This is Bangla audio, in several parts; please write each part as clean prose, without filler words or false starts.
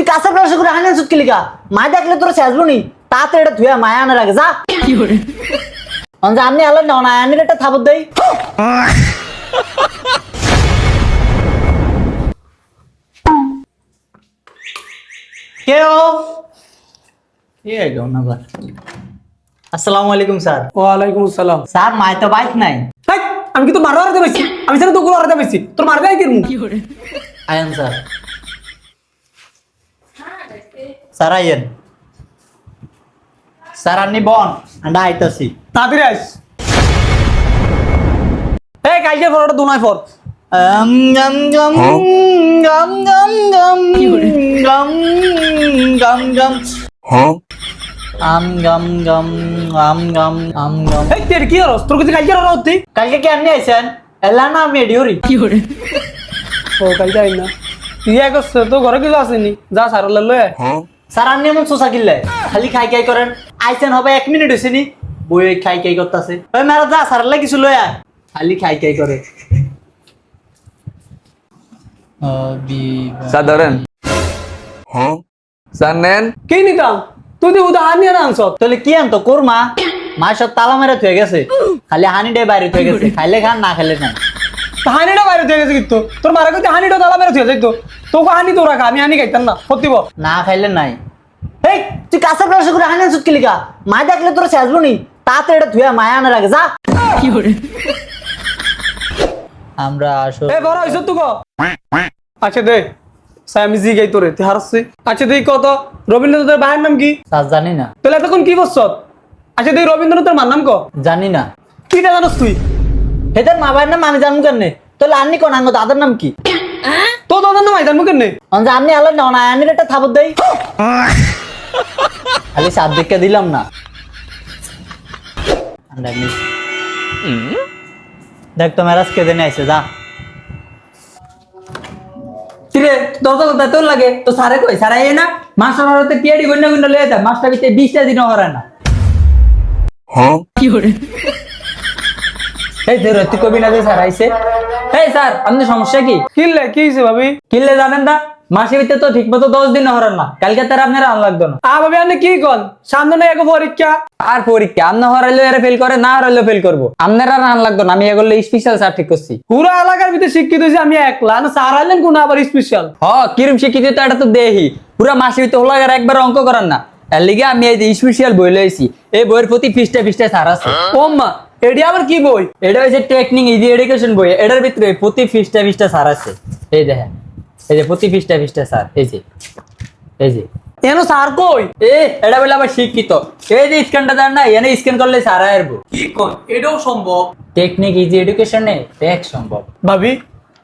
কাছে প্রশ্ন করে হানি সুত কিলিকা মা দেখলে তোর শেষবো নি তাতে এটা ধুয়া মায়া আনার আগে যা কি করে অনজা আমি আলো না না আমি এটা থাবত দেই কেও ये गो नंबर আসসালামু আলাইকুম স্যার ওয়ালাইকুম আসসালাম। স্যার মাই তো বাইক নাই হাই আমি কি তো মারো আরতে পাইছি আমি জানি তো গুলো আরতে পাইছি তোর মারবে কি কি করে আয়েন স্যার স্যার আয়েন স্যার আপনি বন আন্ডা আইতাছি তাড়াতাড়ি আইস এই কাইজে ফরটা দুনাই ফর গম গম গম গম গম গম গম গম গম গম গম গম এই তের কি হরস তোর কাছে কাইজে হরস তুই কালকে কি আপনি আইছেন এলা না আমি এডিওরি কি করে ও কাইজে আইনা ইয়া কস তো ঘরে কিছু আসেনি যা সারলে লয় স্যার আপনি এমন সোসা কিনলে খালি খাই খাই করেন আইছেন হবে 1 মিনিট হইছে নি বই খাই খাই করতেছে ওই মেরা যা স্যার কিছু লয় খালি খাই খাই করে স্যার ধরেন স্যার নেন কি নিতাম তুই তো উদা হানি না আনছ তাহলে কি আনতো কোরমা মা সব তালা মেরে থয়ে গেছে খালি হানি ডে বাইরে থয়ে গেছে খাইলে খান না খাইলে না হানিটা বাইরে থেকে গেছে কিন্তু তোর মারা কইতে হানিটা দালা মেরে থিয়ে যাইতো তোকে হানি তোরা খা আমি হানি খাইতাম না সত্যি বল না খাইলে নাই এই তুই কাছে প্রশ্ন করে হানি সুত কিলিকা মা দেখলে তোর শেষবো নি তাতে এটা ধুয়া মায়া আনার আগে যা কি করে আমরা আসো এ বড় হইছ তুই আচ্ছা দে সাই আমি জি গাই তোরে তুই হারছি আচ্ছা দেই কত রবীন্দ্রনাথের ভাইয়ের নাম কি স্যার জানি না তাহলে এতক্ষণ কি বলছ আচ্ছা দেই রবীন্দ্রনাথের মার নাম ক জানি না কিটা জানোস তুই হেদের মা ভাইয়ের নাম আমি জানবো কেন তাহলে আন্নি কোন আঙ্গ দাদার নাম কি তো দাদার নাম আইতার মুখের নেই অনজা আপনি আলো না না আমি এটা থাবত দেই খালি সাত দিককে দিলাম না দেখ তো মেরাজ কে দেনে আইছে যা কিরে তোর তো বেতন লাগে তো সারে কই সারাই না মাস্টার হরতে টিয়াডি গন্না গন্না লয়ে যা মাস্টার ভিতরে 20টা দিন হরে না কি করে এই ধর তুই কবি না যে স্যার আইছে এই স্যার আপনার সমস্যা কি কিনলে কি হয়েছে ভাবি কিনলে জানেন না মাসের ভিতরে তো ঠিক মতো 10 দিন হরেন না কালকে তার আপনার আন লাগতো না ভাবি আপনি কি কন সামনে না এক পরীক্ষা আর পরীক্ষা আপনি হরাইলে এরা ফেল করে না হরাইলে ফেল করবো আপনার আর আন লাগতো না আমি এগুলো স্পেশাল স্যার ঠিক করছি পুরো এলাকার ভিতরে শিক্ষিত হয়েছি আমি একলা না স্যার আইলেন কোন আবার স্পেশাল কিরম শিক্ষিত তো এটা তো দেহি পুরো মাসের ভিতরে হলো একবার অঙ্ক করান না এর লিগে আমি এই যে স্পেশাল বই লইছি এই বইয়ের প্রতি পৃষ্ঠা স্যার আছে ও মা এডি আবার কি বই এটা হচ্ছে টেকনিক ইজি এডুকেশন বই এটার ভিতরে প্রতি পৃষ্ঠা স্যার আছে এই দেখেন এই যে প্রতি পৃষ্ঠা স্যার এই যে এনো স্যার কই এটা বলে আবার শিক্ষিত এই যে স্ক্যানটা দেন না এনে স্ক্যান করলে স্যার আসবো কি কন এটাও সম্ভব টেকনিক ইজি এডুকেশনে টেক সম্ভব ভাবি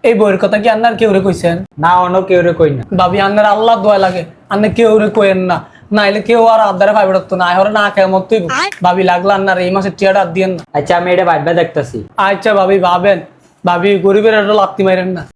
এই বইয়ের কথা কি আন্নার কেউ রে কইছেন না অন্য কেউ রে কই না ভাবি আন্নার আল্লাহ দোয়া লাগে আন্না কেউ রে কইেন না নাইলে কেউ আর আদারে পাইবে তো না হরে না কেমন তুই ভাবি লাগলা আন্নার এই মাসে টিয়াটা দিয়েন না আচ্ছা আমি এটা ভাববা দেখতাছি আচ্ছা ভাবি ভাবেন ভাবি গরিবের একটা লাত্তি মাইরেন না